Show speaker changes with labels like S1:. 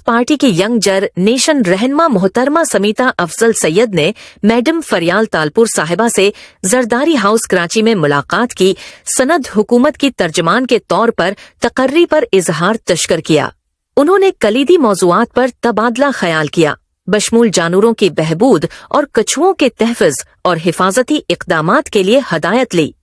S1: Party की young generation रहनमा मोहतरमा समीता अफजल सैयद ने मैडम फरियाल तालपुर साहिबा से जरदारी हाउस कराची में मुलाकात की सनद हुकूमत की तर्जमान के तौर पर तकर्री पर इजहार तशकर किया। उन्होंने कलीदी मौज़ूआत पर तबादला ख्याल किया, बशमूल जानवरों की बहबूद और कछुओं के तहफ़्फ़ुज़ और हिफाजती इक़दामात के लिए हदायत ली।